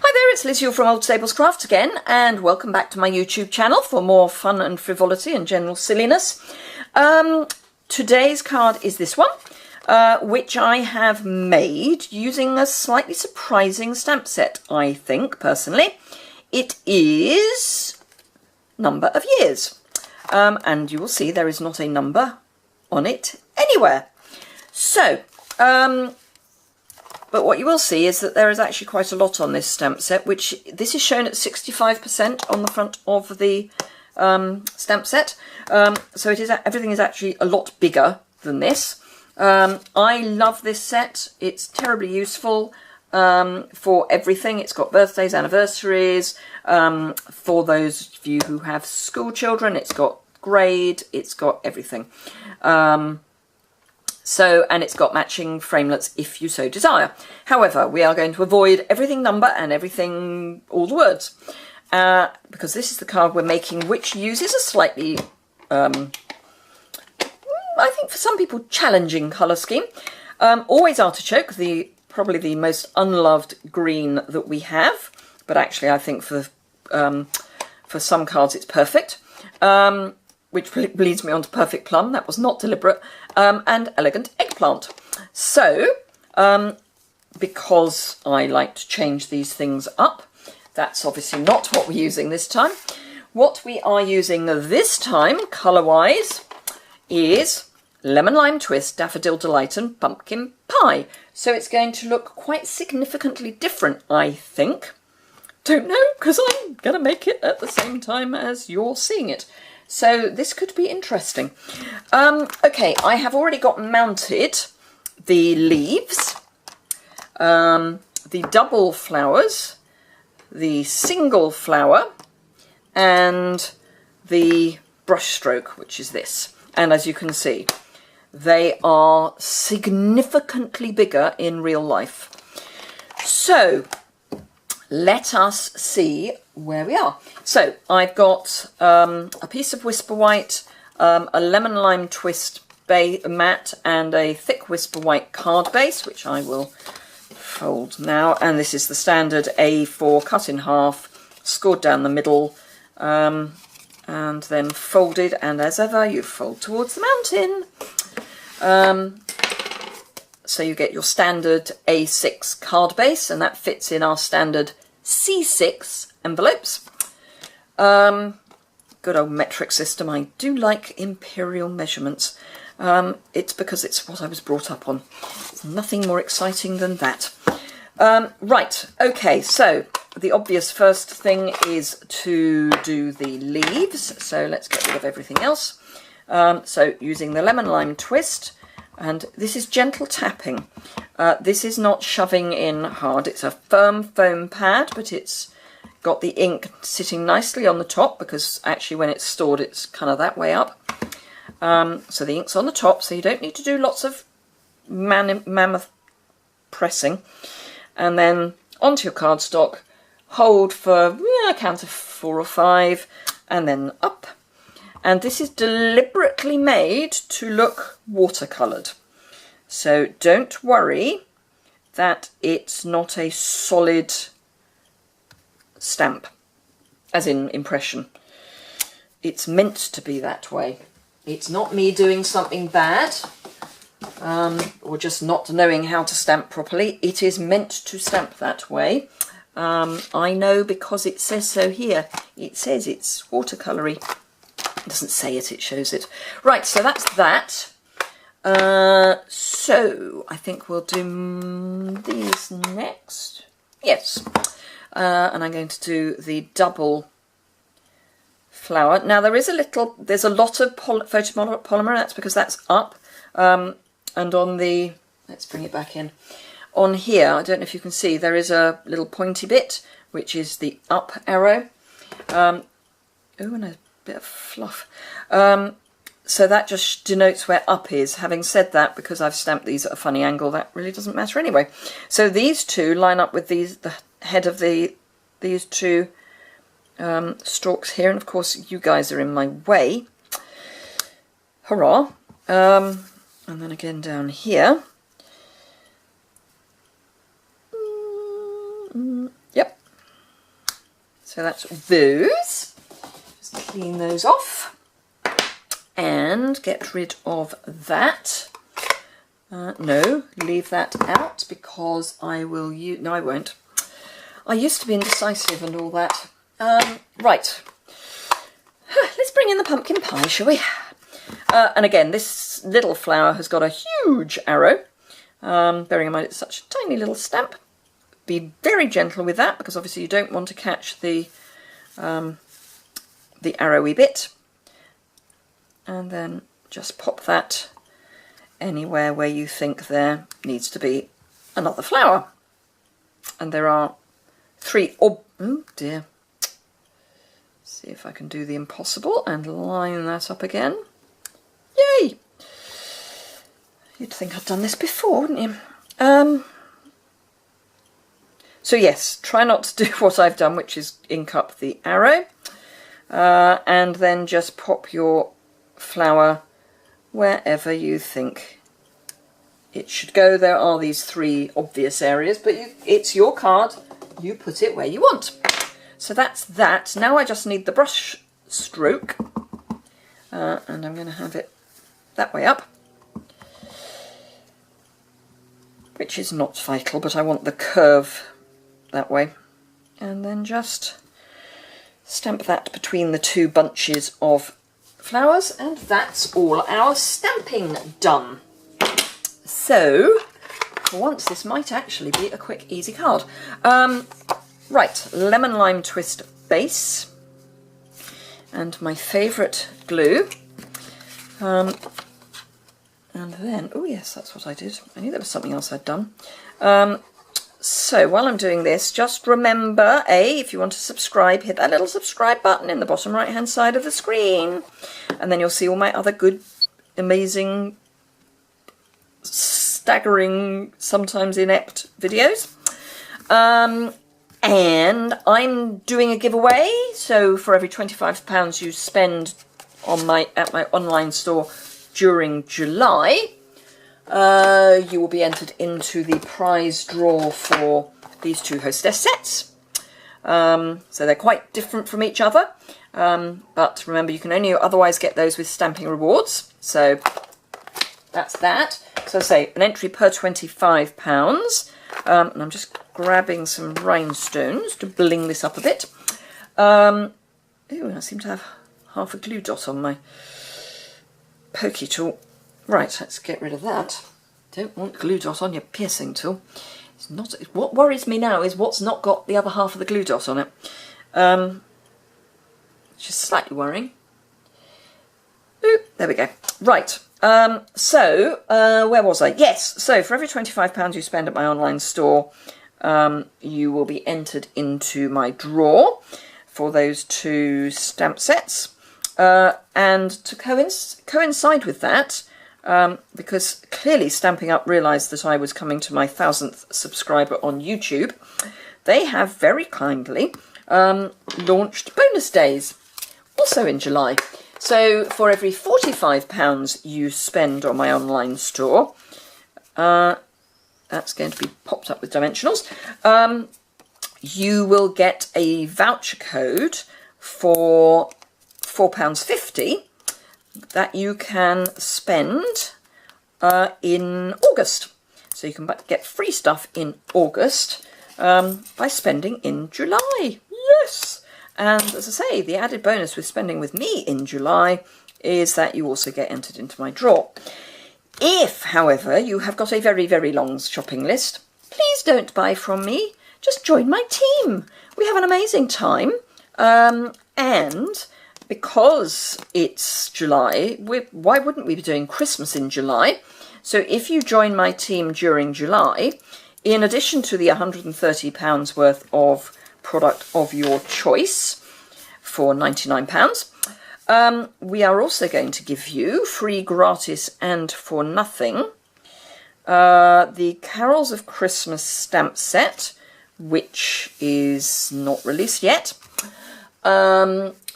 Hi there, it's Liz Yuille from Old Stables Craft again, and welcome back to my YouTube channel for more fun and frivolity and general silliness. Today's card is this one, which I have made using a slightly surprising stamp set, I think, personally. It is number of years, and you will see there is not a number on it anywhere. So, but what you will see is that there is actually quite a lot on this stamp set, which this is shown at 65% on the front of the stamp set. So it is, everything is actually a lot bigger than this. I love this set. It's terribly useful for everything. It's got birthdays, anniversaries, for those of you who have school children. It's got grade, it's got everything. And it's got matching framelets if you so desire. However, we are going to avoid everything number and everything, all the words, because this is the card we're making, which uses a slightly, I think for some people, challenging colour scheme. Always artichoke, probably the most unloved green that we have, but actually I think for some cards it's perfect. Which leads me on to Perfect Plum. That was not deliberate. And Elegant Eggplant. So, because I like to change these things up, that's obviously not what we're using this time. What we are using this time, colour-wise, is Lemon Lime Twist, Daffodil Delight and Pumpkin Pie. So it's going to look quite significantly different, I think. Don't know, because I'm going to make it at the same time as you're seeing it. So this could be interesting. Okay, I have already got mounted the leaves, the double flowers, the single flower, and the brush stroke, which is this. And as you can see, they are significantly bigger in real life. So let us see where we are. So I've got a piece of Whisper White, a Lemon Lime Twist mat, and a thick Whisper White card base, which I will fold now. And this is the standard A4 cut in half, scored down the middle, and then folded. And as ever, you fold towards the mountain. So you get your standard A6 card base, and that fits in our standard C6 envelopes. Good old metric system. I do like imperial measurements. It's because it's what I was brought up on. Nothing more exciting than that. Right, okay, so the obvious first thing is to do the leaves. So let's get rid of everything else. So using the Lemon Lime Twist, and this is gentle tapping. This is not shoving in hard. It's a firm foam pad, but it's got the ink sitting nicely on the top, because actually when it's stored it's kind of that way up. So the ink's on the top, so you don't need to do lots of mammoth pressing. And then onto your cardstock, hold for a count of 4 or 5, and then up. And this is deliberately made to look watercoloured. So don't worry that it's not a solid stamp, as in impression. It's meant to be that way. It's not me doing something bad, or just not knowing how to stamp properly. It is meant to stamp that way. I know because it says so here. It says it's watercoloury. It doesn't say it, it shows it. Right, so that's that. So I think we'll do these next. Yes. And I'm going to do the double flower. Now there's a lot of photopolymer, that's because that's up. And on the, let's bring it back in. On here, I don't know if you can see, there is a little pointy bit, which is the up arrow. Oh, and a bit of fluff. So that just denotes where up is. Having said that, because I've stamped these at a funny angle, that really doesn't matter anyway. So these two line up with the head of these two stalks here, and of course you guys are in my way. Hurrah. And then again down here. Yep. So that's those. Just clean those off and get rid of that. No, leave that out because I will use... No, I won't. I used to be indecisive and all that. Right. Let's bring in the pumpkin pie, shall we? And again, this little flower has got a huge arrow. Bearing in mind it's such a tiny little stamp. Be very gentle with that because obviously you don't want to catch the arrowy bit. And then just pop that anywhere where you think there needs to be another flower. And there are 3. Oh dear. See if I can do the impossible and line that up again. Yay! You'd think I'd done this before, wouldn't you? So yes, try not to do what I've done, which is ink up the arrow. And then just pop your flower wherever you think it should go. There are these 3 obvious areas, but it's your card. You put it where you want. So that's that. Now I just need the brush stroke. And I'm going to have it that way up. Which is not vital, but I want the curve that way. And then just stamp that between the 2 bunches of flowers, and that's all our stamping done. So, for once this might actually be a quick, easy card. Right, lemon lime twist base, and my favourite glue. And then, oh yes, that's what I did. I knew there was something else I'd done. So while I'm doing this, just remember, if you want to subscribe, hit that little subscribe button in the bottom right hand side of the screen. And then you'll see all my other good, amazing, staggering, sometimes inept videos. And I'm doing a giveaway, so for every £25 you spend on at my online store during July, you will be entered into the prize draw for these 2 Hostess sets. So they're quite different from each other, but remember you can only otherwise get those with stamping rewards. So that's that. So I say an entry per £25, and I'm just grabbing some rhinestones to bling this up a bit. Ooh, I seem to have half a glue dot on my pokey tool. Right, let's get rid of that. Don't want glue dot on your piercing tool. It's not. What worries me now is what's not got the other half of the glue dot on it. Which is slightly worrying. Ooh, there we go. Right. So where was I? Yes. So for every £25 you spend at my online store, you will be entered into my draw for those 2 stamp sets. And to coincide with that, because clearly Stampin' Up realised that I was coming to my 1000th subscriber on YouTube, they have very kindly launched bonus days, also in July. So for every £45 you spend on my online store, that's going to be popped up with dimensionals, you will get a voucher code for £4.50 that you can spend in August. So you can get free stuff in August by spending in July. Yes! And as I say, the added bonus with spending with me in July is that you also get entered into my draw. If, however, you have got a very, very long shopping list, please don't buy from me. Just join my team. We have an amazing time. And because it's July, why wouldn't we be doing Christmas in July? So if you join my team during July, in addition to the £130 worth of product of your choice for £99, we are also going to give you free, gratis and for nothing the Carols of Christmas stamp set, which is not released yet,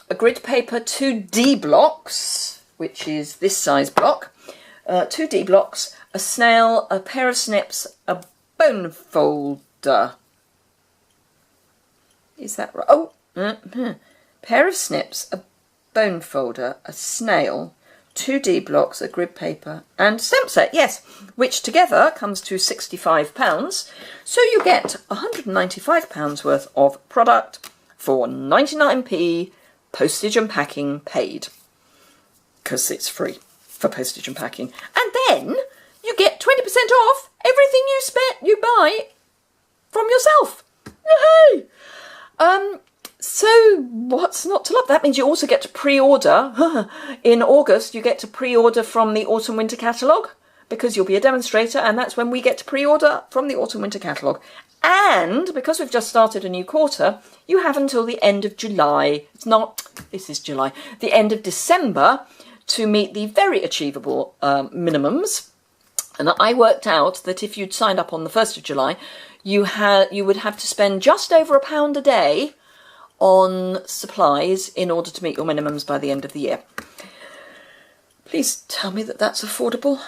a grid paper 2D blocks, which is this size block, 2D blocks, a snail, a pair of snips, a bone folder. Is that right? Oh, pair of snips, a bone folder, a snail, 2D blocks, a grid paper and stamp set, yes, which together comes to £65. So you get £195 worth of product for 99p, postage and packing paid, because it's free for postage and packing. And then you get 20% off everything you buy from yourself. Yay! So what's not to love? That means you also get to pre-order. In August, you get to pre-order from the autumn-winter catalogue, because you'll be a demonstrator, and that's when we get to pre-order from the autumn-winter catalogue. And because we've just started a new quarter, you have until the end of July. This is July. The end of December to meet the very achievable minimums. And I worked out that if you'd signed up on the 1st of July, you would have to spend just over £1 a day on supplies in order to meet your minimums by the end of the year. Please tell me that that's affordable.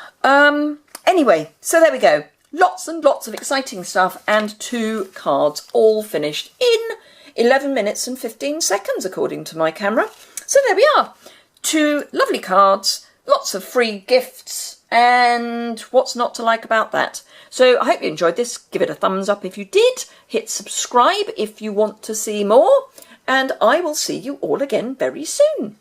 Anyway, so there we go. Lots and lots of exciting stuff and 2 cards all finished in 11 minutes and 15 seconds according to my camera. So there we are. 2 lovely cards, lots of free gifts, and what's not to like about that? So I hope you enjoyed this. Give it a thumbs up if you did. Hit subscribe if you want to see more. And I will see you all again very soon.